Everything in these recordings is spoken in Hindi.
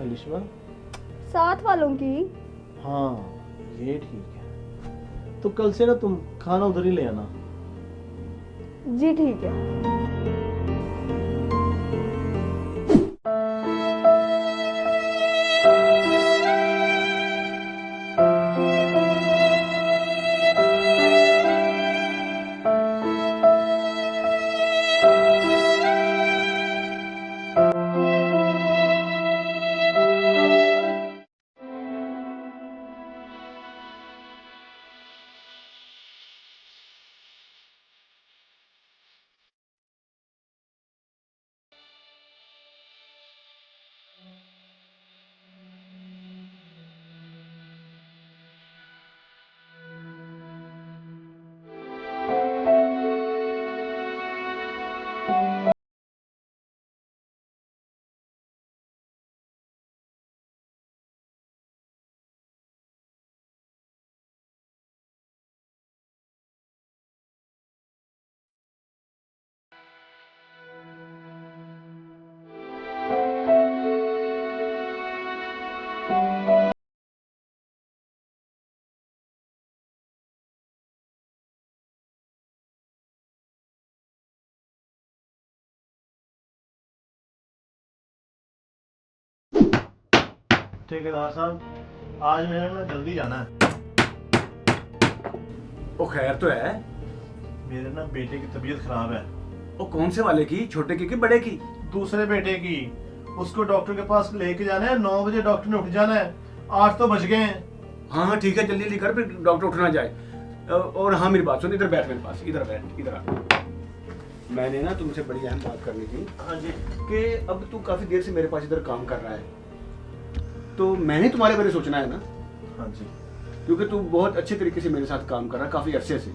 कलिश्मा? साथ वालों की। हाँ ये ठीक है। तो कल से ना तुम खाना उधर ही ले आना। जी ठीक है। ठेकेदार साहब, आज मेरे ना जल्दी जाना है। वो खैर तो है। मेरे ना बेटे की तबीयत खराब है। वो कौन से वाले की, छोटे की कि बड़े की? दूसरे बेटे की। उसको डॉक्टर के पास लेके जाना है। 9 बजे डॉक्टर ने उठ जाना है। 8 तो बज गए हैं। हाँ हाँ ठीक है, जल्दी जल्दी कर, फिर डॉक्टर उठ ना जाए। और हाँ मेरी बात सुन, इधर बैठ मेरे पास, इधर बैठ, इधर आ। मैंने ना तुमसे बड़ी अहम बात करनी थी। हाँ जी। कि अब तू काफी देर से मेरे पास इधर काम कर रहा है, तो मैंने तुम्हारे बारे में सोचना है ना, हाँ जी। क्योंकि तू बहुत अच्छे तरीके से मेरे साथ काम कर रहा है, काफी अरसे से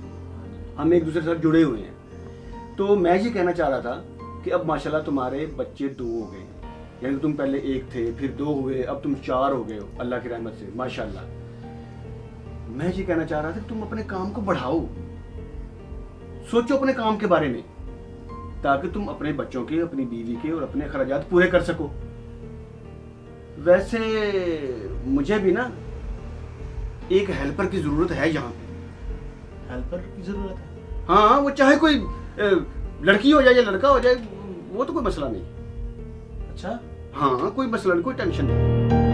हम एक दूसरे के साथ जुड़े हुए हैं। तो मैं ये कहना चाह रहा था कि अब माशाल्लाह तुम्हारे बच्चे 2 हो गए हैं, यानी तुम पहले 1 थे, फिर 2 हुए, अब तुम 4 हो गए हो अल्लाह की रहमत से माशाल्लाह। मैं ये कहना चाह रहा था कि तुम अपने काम को बढ़ाओ, सोचो अपने काम के बारे में, ताकि तुम अपने बच्चों के, अपनी बीवी के और अपने खर्चात पूरे कर सको। वैसे मुझे भी ना एक हेल्पर की जरूरत है यहाँ पे। हेल्पर की जरूरत है? हाँ, वो चाहे कोई लड़की हो जाए या लड़का हो जाए, वो तो कोई मसला नहीं। अच्छा। हाँ कोई मसला नहीं, कोई टेंशन नहीं।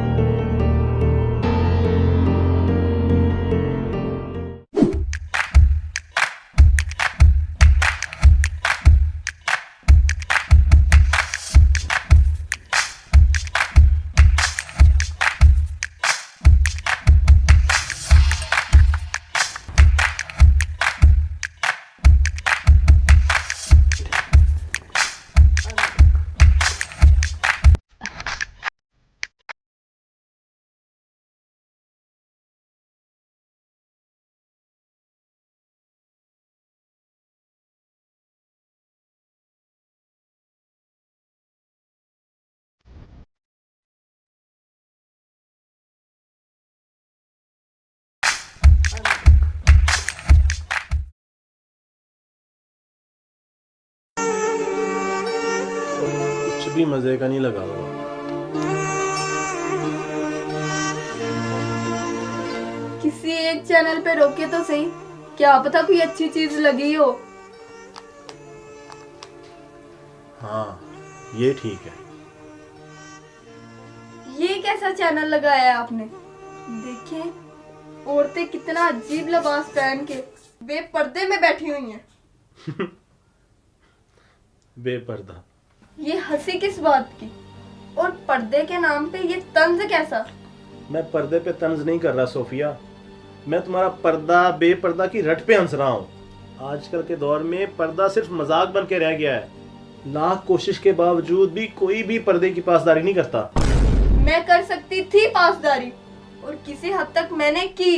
कुछ भी मजे का नहीं लगा हुआ। किसी एक चैनल पे रोके तो सही, क्या पता कोई अच्छी चीज लगी हो। हाँ ये ठीक है। ये कैसा चैनल लगाया है आपने? देखिए, औरतें कितना अजीब लिबास पहन के बेपर्दे में बैठी हुई हैं। बेपर्दा। ये हंसी किस बात की? और पर्दे के नाम पे ये तंज कैसा? मैं पर्दे पे तंज नहीं कर रहा सोफिया, मैं तुम्हारा पर्दा बेपर्दा की रट पे हंस रहा हूँ। आजकल के दौर में पर्दा सिर्फ मजाक बन के रह गया है। लाख कोशिश के बावजूद भी कोई भी पर्दे की पासदारी नहीं करता। मैं कर सकती थी पासदारी, और किसी हद तक मैंने की।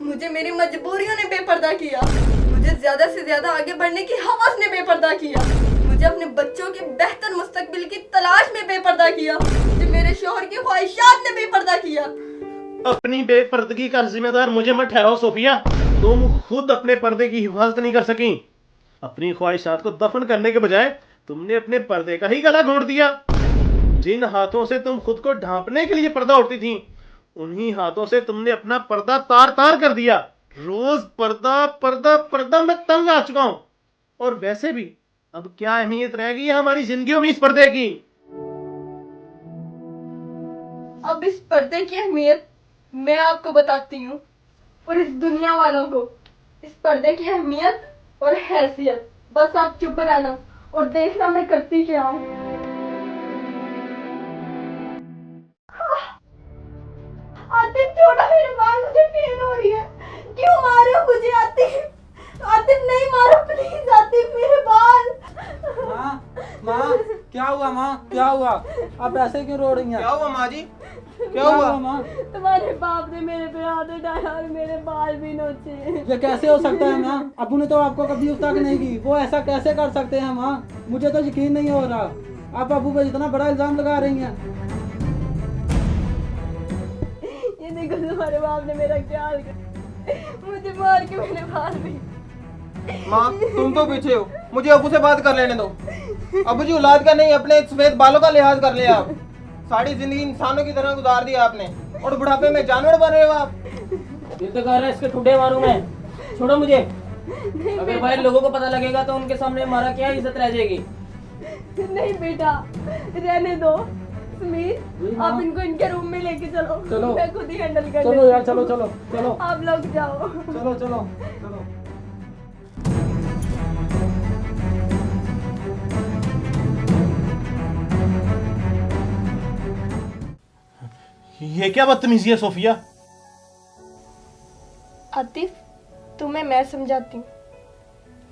मुझे मेरी मजबूरियों ने बेपर्दा किया, मुझे ज्यादा से ज्यादा आगे बढ़ने की हवस ने बेपर्दा किया, मुझे अपने बच्चों के बेहतर मुस्तकबिल की तलाश में बेपर्दा किया, मुझे मेरे शौहर की ख्वाहिशात ने बेपर्दा किया। अपनी बेपर्दगी का जिम्मेदार मुझे मत ठहराओ सोफिया। तुम खुद अपने पर्दे की हिफाजत नहीं कर सकी। अपनी ख्वाहिशात को दफन करने के बजाय तुमने अपने पर्दे का ही गला घोंट दिया। जिन हाथों से तुम खुद को ढांपने के लिए पर्दा उड़ती थी, उन्हीं हाथों से तुमने अपना पर्दा तार तार कर दिया। रोज पर्दा पर्दा पर्दा, मैं तंग आ चुका हूं। और वैसे भी अब क्या अहमियत रह गई है हमारी जिंदगियों में इस पर्दे की? अब इस पर्दे की अहमियत मैं आपको बताती हूँ, और इस दुनिया वालों को इस पर्दे की अहमियत और हैसियत। बस आप चुप रहना और देखना मैं करती क्या हूँ। आतिफ छोड़ो मेरे बाल, मुझे पेन हो रही है। क्यों मारे हो मुझे आतिफ? आतिफ नहीं मारो प्लीज, आतिफ मेरे बाल। माँ क्या हुआ? माँ क्या हुआ? आप ऐसे क्यों रो रही हैं? क्या हुआ माँ जी? क्या हुआ माँ? तुम्हारे बाप ने मेरे पे हाथ उठाया और मेरे बाल भी नोचे। ये कैसे हो सकता है माँ? अबू ने तो आपको कभी उस तक नहीं की, वो ऐसा कैसे कर सकते हैं माँ? मुझे तो यकीन नहीं हो रहा, आप अबू पे इतना बड़ा इल्जाम लगा रही हैं। ये देखो तुम्हारे बाप ने मेरा क्या हाल कर, मुझे मार के मेरे बाल भी। माँ तुम तो पीछे हो, मुझे अबू से बात कर लेने दो। अबू जी औलाद का नहीं, अपने सफेद बालों का लिहाज कर लिया आप। सारी जिंदगी इंसानों की तरह गुजार दी आपने, और बुढ़ापे में जानवर बन रहे हो आप। ये तो कह रहा है इसके ठुड्डे मारूं मैं। छोड़ो मुझे। अगर भाई लोगों को पता लगेगा तो उनके सामने हमारा क्या इज्जत रह जाएगी। नहीं बेटा, रहने दो। समीर आप इनको इनके रूम में लेके चलो, चलो। मैं खुद ही हैंडल कर चलो लेती यार, हूँ। चलो चलो चलो आप लोग जाओ। चलो चलो चलो। ये क्या बदतमीजी है सोफिया? आतिफ तुम्हें मैं समझाती हूँ।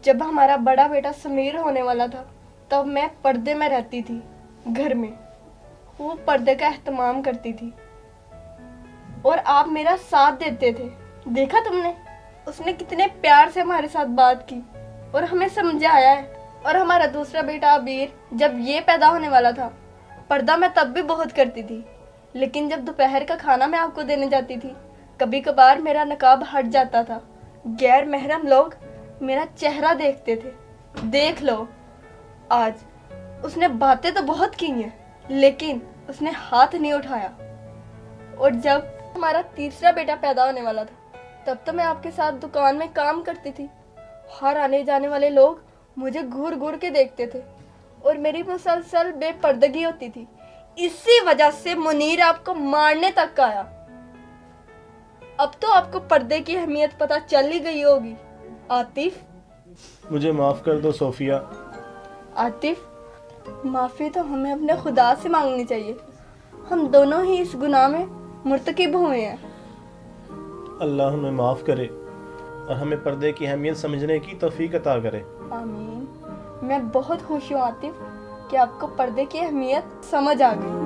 जब हमारा बड़ा बेटा समीर होने वाला था, तब मैं पर्दे में रहती थी घर में। वो पर्दे का एहतमाम करती थी और आप मेरा साथ देते थे। देखा तुमने, उसने कितने प्यार से हमारे साथ बात की और हमें समझाया है। और हमारा दूसरा बेटा अबीर, जब ये पैदा होने वाला था, पर्दा मैं तब भी बहुत करती थी, लेकिन जब दोपहर का खाना मैं आपको देने जाती थी, कभी कभार मेरा नकाब हट जाता था। गैर महरम लोग मेरा चेहरा देखते थे। देख लो आज, उसने बातें तो बहुत की हैं, लेकिन उसने हाथ नहीं उठाया। और जब हमारा तीसरा बेटा पैदा होने वाला था, तब तो मैं आपके साथ दुकान में काम करती थी। हर आने जाने वाले लोग मुझे घूर घूर के देखते थे और मेरी मुसलसल बेपर्दगी होती थी। इसी वजह से मुनीर आपको मारने तक आया। अब तो आपको पर्दे की अहमियत पता चल ही गई होगी। आतिफ, मुझे माफ कर दो सोफिया। आतिफ, माफी तो हमें अपने खुदा से मांगनी चाहिए। हम दोनों ही इस गुनाह में मुर्तकिब हुए हैं। अल्लाह हमें माफ करे और हमें पर्दे की अहमियत समझने की तौफीक अता करे। आमीन। मैं बहुत खुश हूँ आतिफ कि आपको पर्दे की अहमियत समझ आ गई।